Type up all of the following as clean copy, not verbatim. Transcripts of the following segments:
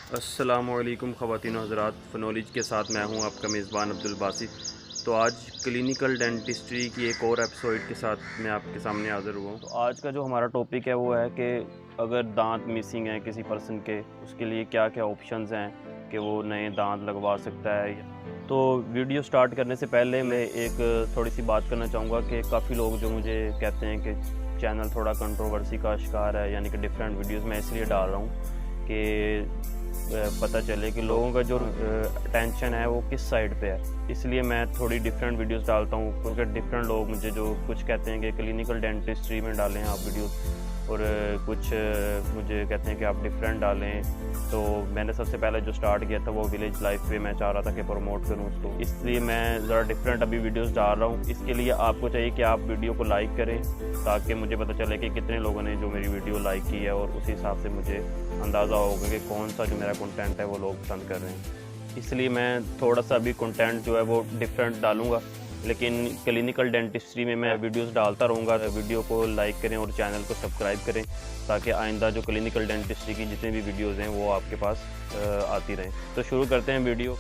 अस्सलामुअलैकुम ख़वातीन हज़रात, फ़नोलॉजी के साथ मैं हूं आपका मेज़बान अब्दुल बासित। तो आज क्लिनिकल डेंटिस्ट्री की एक और एपिसोड के साथ मैं आपके सामने हाज़िर हुआ हूं। तो आज का जो हमारा टॉपिक है वो है कि अगर दांत मिसिंग है किसी पर्सन के, उसके लिए क्या क्या ऑप्शंस हैं कि वो नए दांत लगवा सकता है। तो वीडियो स्टार्ट करने से पहले मैं एक थोड़ी सी बात करना चाहूँगा कि काफ़ी लोग जो मुझे कहते हैं कि चैनल थोड़ा कंट्रोवर्सी का शिकार है, यानी कि डिफरेंट वीडियोस मैं इसलिए डाल रहा हूँ कि पता चले कि लोगों का जो अटेंशन है वो किस साइड पे है। इसलिए मैं थोड़ी डिफरेंट वीडियोस डालता हूँ, क्योंकि डिफरेंट लोग मुझे जो कुछ कहते हैं कि क्लिनिकल डेंटिस्ट्री में डालें आप वीडियोस, और कुछ मुझे कहते हैं कि आप डिफरेंट डालें। तो मैंने सबसे पहले जो स्टार्ट किया था वो विलेज लाइफ पे मैं चाह रहा था कि प्रमोट करूँ उसको, इसलिए मैं ज़रा डिफरेंट अभी वीडियोस डाल रहा हूँ। इसके लिए आपको चाहिए कि आप वीडियो को लाइक करें, ताकि मुझे पता चले कि कितने लोगों ने जो मेरी वीडियो लाइक की है, और उसी हिसाब से मुझे अंदाज़ा होगा कि कौन सा जो मेरा कंटेंट है वो लोग पसंद कर रहे हैं। इसलिए मैं थोड़ा सा अभी कंटेंट जो है वो डिफरेंट डालूँगा, लेकिन क्लिनिकल डेंटिस्ट्री में मैं वीडियोस डालता रहूँगा। वीडियो को लाइक करें और चैनल को सब्सक्राइब करें, ताकि आइंदा जो क्लिनिकल डेंटिस्ट्री की जितनी भी वीडियोस हैं वो आपके पास आती रहें। तो शुरू करते हैं वीडियो।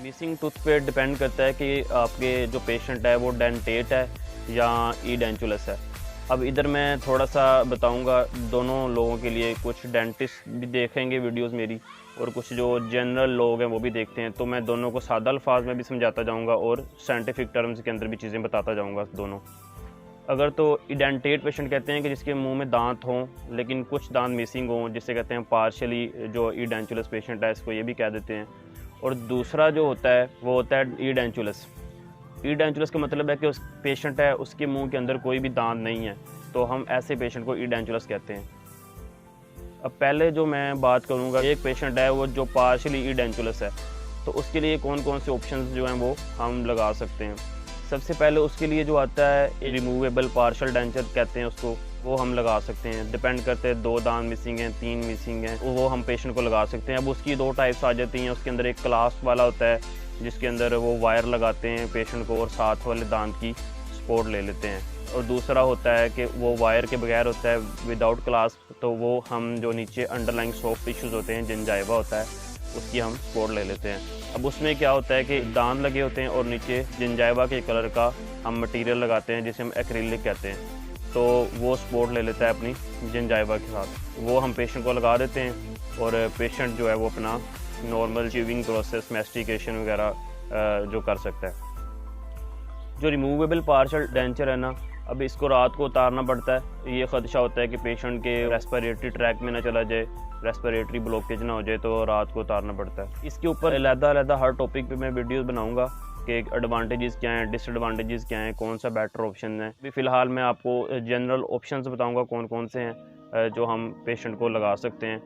मिसिंग टूथ पे डिपेंड करता है कि आपके जो पेशेंट है वो डेंटेट है या ई डेंचुलस है। अब इधर मैं थोड़ा सा बताऊंगा दोनों लोगों के लिए, कुछ डेंटिस्ट भी देखेंगे वीडियोस मेरी और कुछ जो जनरल लोग हैं वो भी देखते हैं। तो मैं दोनों को सादा अल्फाज में भी समझाता जाऊंगा और साइंटिफिक टर्म्स के अंदर भी चीज़ें बताता जाऊंगा दोनों। अगर तो इडेंटेट पेशेंट कहते हैं कि जिसके मुंह में दांत हों लेकिन कुछ दांत मिसिंग हों, जिसे कहते हैं पार्शली जो ई डेंचुलस पेशेंट है, इसको ये भी कह देते हैं। और दूसरा जो होता है वो होता है ई डेंचुलस। ई डेंचुलस का मतलब है कि उस पेशेंट है उसके मुंह के अंदर कोई भी दांत नहीं है, तो हम ऐसे पेशेंट को ई डेंचुलस कहते हैं। अब पहले जो मैं बात करूंगा, एक पेशेंट है वो जो पार्शली ई डेंचुलस है, तो उसके लिए कौन कौन से ऑप्शंस जो हैं वो हम लगा सकते हैं। सबसे पहले उसके लिए जो आता है रिमूवेबल पार्शल डेंचर कहते हैं उसको, वो हम लगा सकते हैं। डिपेंड करते हैं 2 दांत मिसिंग हैं, 3 मिसिंग हैं, वो हम पेशेंट को लगा सकते हैं। अब उसकी 2 टाइप्स आ जाती हैं। उसके अंदर एक क्लास वाला होता है जिसके अंदर वो वायर लगाते हैं पेशेंट को और साथ वाले दांत की सपोर्ट ले लेते हैं। और दूसरा होता है कि वो वायर के बगैर होता है, विदाउट क्लास, तो वो हम जो नीचे अंडरलाइंग सॉफ्ट टिश्यूज़ होते हैं, जिंजाइवा होता है, उसकी हम सपोर्ट ले लेते हैं। अब उसमें क्या होता है कि दांत लगे होते हैं और नीचे जिंजाइवा के कलर का हम मटेरियल लगाते हैं जिसे हम एक्रिलिक कहते हैं। तो वो सपोर्ट ले लेता है अपनी जिंजाइवा के साथ, वो हम पेशेंट को लगा देते हैं और पेशेंट जो है वो अपना नॉर्मल च्यूइंग प्रोसेस, मैस्टिकेशन वगैरह जो कर सकता है। जो रिमूवेबल पार्शल डेंचर है ना, अब इसको रात को उतारना पड़ता है। ये ख़दशा होता है कि पेशेंट के रेस्पिरेटरी ट्रैक में ना चला जाए, रेस्पिरेटरी ब्लॉकेज ना हो जाए, तो रात को उतारना पड़ता है। इसके ऊपर अलग-अलग हर टॉपिक पे मैं वीडियोस बनाऊंगा कि एडवांटेजेस क्या हैं, डिसएडवांटेजेस क्या हैं, कौन सा बेटर ऑप्शन है। अभी फ़िलहाल मैं आपको जनरल ऑप्शंस बताऊँगा कौन कौन से हैं जो हम पेशेंट को लगा सकते हैं।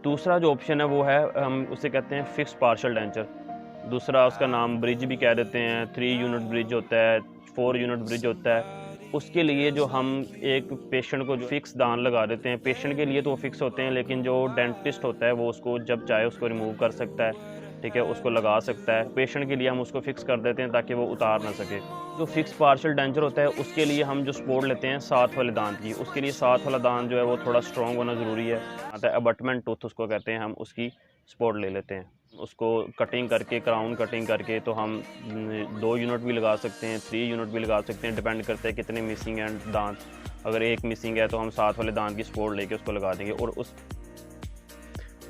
दूसरा जो ऑप्शन है वो है, हम उसे कहते हैं फिक्स पार्शल डेंचर। दूसरा उसका नाम ब्रिज भी कह देते हैं। 3 यूनिट ब्रिज होता है, 4 यूनिट ब्रिज होता है। उसके लिए जो हम एक पेशेंट को जो फिक्स दांत लगा देते हैं, पेशेंट के लिए तो वो फिक्स होते हैं, लेकिन जो डेंटिस्ट होता है वो उसको जब चाहे उसको रिमूव कर सकता है, ठीक है, उसको लगा सकता है। पेशेंट के लिए हम उसको फिक्स कर देते हैं ताकि वो उतार ना सके। जो फिक्स पार्शल डेंचर होता है उसके लिए हम जो सपोर्ट लेते हैं साथ वाले दांत की, उसके लिए साथ वाला दांत जो है वो थोड़ा स्ट्रॉन्ग होना ज़रूरी है। आता है अबटमेंट टूथ उसको कहते हैं, हम उसकी सपोर्ट ले लेते हैं। उसको कटिंग करके, क्राउन कटिंग करके, तो हम 2 यूनिट भी लगा सकते हैं, 3 यूनिट भी लगा सकते हैं, डिपेंड करता है कितने मिसिंग हैं दांत। अगर एक मिसिंग है तो हम साथ वाले दांत की सपोर्ट लेके उसको लगा देंगे। और उस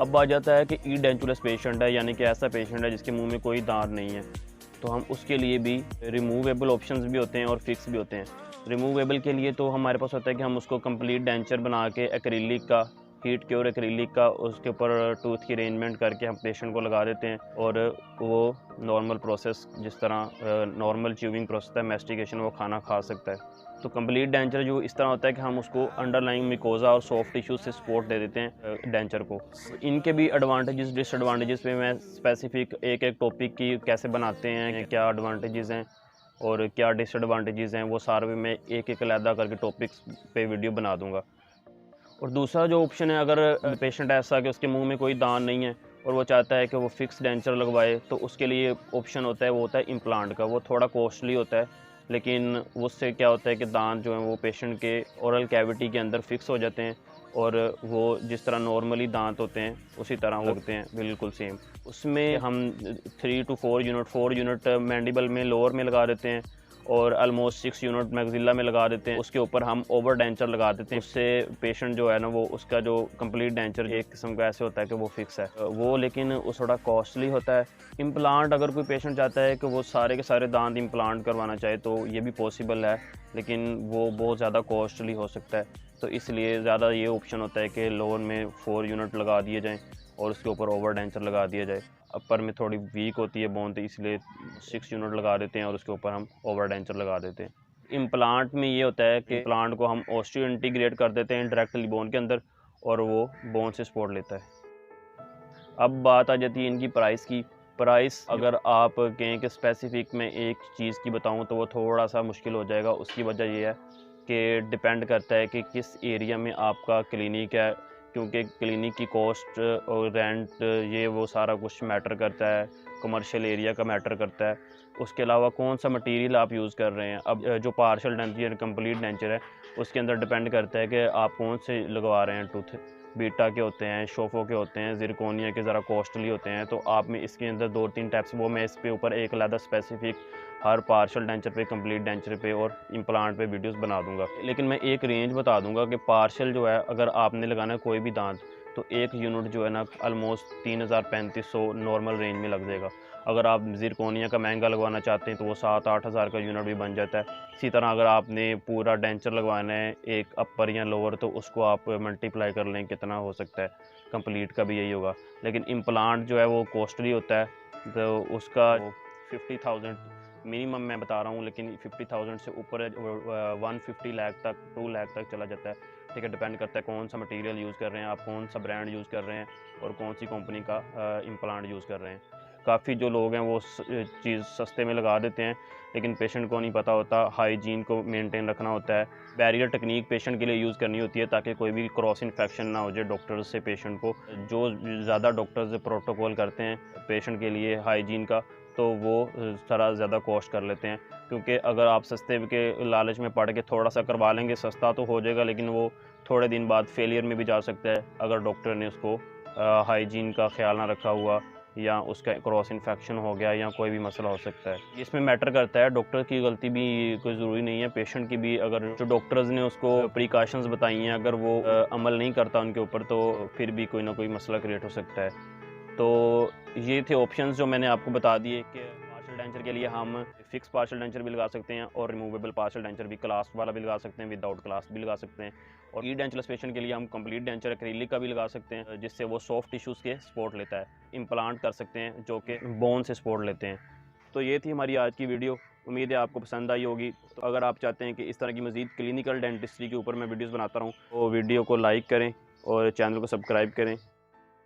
अब आ जाता है कि ई डेंचुलस पेशेंट है, यानी कि ऐसा पेशेंट है जिसके मुंह में कोई दांत नहीं है, तो हम उसके लिए भी रिमूवेबल ऑप्शंस भी होते हैं और फिक्स भी होते हैं। रिमूवेबल के लिए तो हमारे पास होता है कि हम उसको कंप्लीट डेंचर बना के एक्रिलिक का, हीट क्योर एक्रिलिक का, उसके ऊपर टूथ की अरेंजमेंट करके हम पेशेंट को लगा देते हैं, और वो नॉर्मल प्रोसेस, जिस तरह नॉर्मल च्यूइंग प्रोसेस है, मैस्टिकेशन, वो खाना खा सकता है। तो कंप्लीट डेंचर जो इस तरह होता है कि हम उसको अंडरलाइंग मिकोजा और सॉफ्ट टिश्यू से सपोर्ट दे देते हैं डेंचर को। इनके भी एडवांटेजेस डिसएडवांटेजेस पे मैं स्पेसिफिक एक एक टॉपिक की कैसे बनाते हैं, क्या एडवांटेजेस हैं और क्या डिसएडवांटेजेस हैं, वो सारे मैं एक एक अलग करके टॉपिक्स पे वीडियो बना दूंगा। और दूसरा जो ऑप्शन है, अगर पेशेंट ऐसा कि उसके मुंह में कोई दांत नहीं है और वो चाहता है कि वो फिक्स डेंचर लगवाए, तो उसके लिए ऑप्शन होता है, वो होता है इम्प्लांट का। वो थोड़ा कॉस्टली होता है, लेकिन उससे क्या होता है कि दांत जो हैं वो पेशेंट के ओरल कैविटी के अंदर फिक्स हो जाते हैं, और वो जिस तरह नॉर्मली दांत होते हैं उसी तरह लगते हैं, बिल्कुल सेम। उसमें हम 3 to 4 यूनिट मैंडिबल में लोअर में लगा देते हैं और ऑलमोस्ट 6 यूनिट मैक्सिला में लगा देते हैं। उसके ऊपर हम ओवर डेंचर लगा देते हैं। उससे पेशेंट जो है ना, वो उसका जो कंप्लीट डेंचर एक किस्म का ऐसे होता है कि वो फिक्स है वो, लेकिन वो थोड़ा कॉस्टली होता है। इम्प्लांट अगर कोई पेशेंट चाहता है कि वो सारे के सारे दांत इम्प्लांट करवाना चाहे तो ये भी पॉसिबल है, लेकिन वो बहुत ज़्यादा कॉस्टली हो सकता है। तो इसलिए ज़्यादा ये ऑप्शन होता है कि लोअर में 4 यूनिट लगा दिए जाएँ और उसके ऊपर ओवर डेंचर लगा दिया जाए। अपर में थोड़ी वीक होती है बोन, तो इसलिए 6 यूनिट लगा देते हैं और उसके ऊपर हम ओवर डेंचर लगा देते हैं। इम्प्लांट में ये होता है कि प्लांट को हम ऑस्टियो इंटीग्रेट कर देते हैं डायरेक्टली बोन के अंदर और वो बोन से सपोर्ट लेता है। अब बात आ जाती है इनकी प्राइस की। प्राइस अगर आप कहें कि स्पेसिफिक में एक चीज़ की बताऊं तो वो थोड़ा सा मुश्किल हो जाएगा। उसकी वजह ये है कि डिपेंड करता है कि किस एरिया में आपका क्लिनिक है, क्योंकि क्लिनिक की कॉस्ट और रेंट ये वो सारा कुछ मैटर करता है। कमर्शियल एरिया का मैटर करता है। उसके अलावा कौन सा मटेरियल आप यूज़ कर रहे हैं। अब जो पार्शियल डेंचर कंप्लीट डेंचर है उसके अंदर डिपेंड करता है कि आप कौन से लगवा रहे हैं टूथ। बीटा के होते हैं, शोफो के होते हैं, ज़िरकोनिया के ज़रा कॉस्टली होते हैं। तो आप में इसके अंदर 2-3 टाइप्स, वो मैं इस पे ऊपर एक अलग स्पेसिफिक हर पार्शियल डेंचर पे, कंप्लीट डेंचर पे और इम्प्लांट पे वीडियोस बना दूंगा। लेकिन मैं एक रेंज बता दूंगा कि पार्शियल जो है अगर आपने लगाना है कोई भी दांत, तो एक यूनिट जो है ना ऑलमोस्ट 3000-3500 नॉर्मल रेंज में लग जाएगा। अगर आप ज़िरकोनिया का महंगा लगवाना चाहते हैं तो वो 7-8 हज़ार का यूनिट भी बन जाता है। इसी तरह अगर आपने पूरा डेंचर लगवाना है एक अपर या लोअर, तो उसको आप मल्टीप्लाई कर लें कितना हो सकता है। कंप्लीट का भी यही होगा। लेकिन इम्प्लांट जो है वो कॉस्टली होता है, तो उसका 50,000 मिनिमम मैं बता रहा हूँ, लेकिन 50,000 से ऊपर 150 लाख तक 2 लाख तक चला जाता है। ठीक है, डिपेंड करता है कौन सा मटेरियल यूज़ कर रहे हैं आप, कौन सा ब्रांड यूज़ कर रहे हैं और कौन सी कंपनी का इम्प्लांट यूज़ कर रहे हैं। काफ़ी जो लोग हैं वो चीज़ सस्ते में लगा देते हैं, लेकिन पेशेंट को नहीं पता होता, हाइजीन को मेंटेन रखना होता है। बैरियर टेक्निक पेशेंट के लिए यूज़ करनी होती है ताकि कोई भी क्रॉस इन्फेक्शन ना हो जाए डॉक्टर्स से पेशेंट को। जो ज़्यादा डॉक्टर्स प्रोटोकॉल करते हैं पेशेंट के लिए हाइजीन का, तो वो थोड़ा ज़्यादा कॉस्ट कर लेते हैं। क्योंकि अगर आप सस्ते के लालच में पड़ के थोड़ा सा करवा लेंगे, सस्ता तो हो जाएगा, लेकिन वो थोड़े दिन बाद फेलियर में भी जा सकता है अगर डॉक्टर ने उसको हाइजीन का ख्याल ना रखा हुआ, या उसका क्रॉस इन्फेक्शन हो गया, या कोई भी मसला हो सकता है। इसमें मैटर करता है, डॉक्टर की गलती भी कोई ज़रूरी नहीं है, पेशेंट की भी। अगर जो डॉक्टर्स ने उसको प्रिकॉशंस बताई हैं अगर वो अमल नहीं करता उनके ऊपर, तो फिर भी कोई ना कोई मसला क्रिएट हो सकता है। तो ये थे ऑप्शंस जो मैंने आपको बता दिए कि पार्शियल डेंचर के लिए हम फिक्स पार्शियल डेंचर भी लगा सकते हैं और रिमूवेबल पार्शियल डेंचर भी, क्लास वाला भी लगा सकते हैं, विदाउट क्लास भी लगा सकते हैं। और ई डेंचरलेस पेशेंट के लिए हम कंप्लीट डेंचर एक्रिलिक का भी लगा सकते हैं, जिससे वो सॉफ्ट टिश्यूज़ के सपोर्ट लेता है। इम्प्लांट कर सकते हैं जो कि बोन से सपोर्ट लेते हैं। तो ये थी हमारी आज की वीडियो, उम्मीद है आपको पसंद आई होगी। तो अगर आप चाहते हैं कि इस तरह की मज़ीद क्लिनिकल डेंटिस्ट्री के ऊपर मैं वीडियोज़ बनाता रहूँ, तो वीडियो को लाइक करें और चैनल को सब्सक्राइब करें।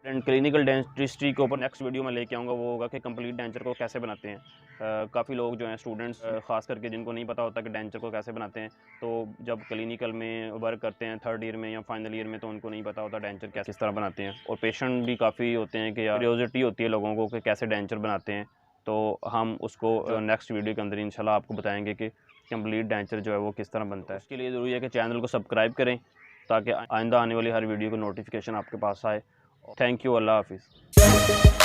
एंड क्लिनिकल डेंटिस्ट्री के ऊपर नेक्स्ट वीडियो में लेके आऊँगा, वो होगा कि कंप्लीट डेंचर को कैसे बनाते हैं। काफ़ी लोग जो हैं स्टूडेंट्स ख़ास करके जिनको नहीं पता होता कि डेंचर को कैसे बनाते हैं, तो जब क्लिनिकल में वर्क करते हैं 3rd ईयर में या फाइनल ईयर में, तो उनको नहीं पता होता डेंचर किस तरह बनाते हैं। और पेशेंट भी काफ़ी होते हैं कि क्यूरियोसिटी होती है लोगों को कि कैसे डेंचर बनाते हैं। तो हम उसको नेक्स्ट वीडियो के अंदर इंशाल्लाह आपको बताएंगे कि कंप्लीट डेंचर जो है वो किस तरह बनता है। उसके लिए ज़रूरी है कि चैनल को सब्सक्राइब करें ताकि आइंदा आने वाली हर वीडियो को नोटिफिकेशन आपके पास आए। थैंक यू, अल्लाह हाफिज़।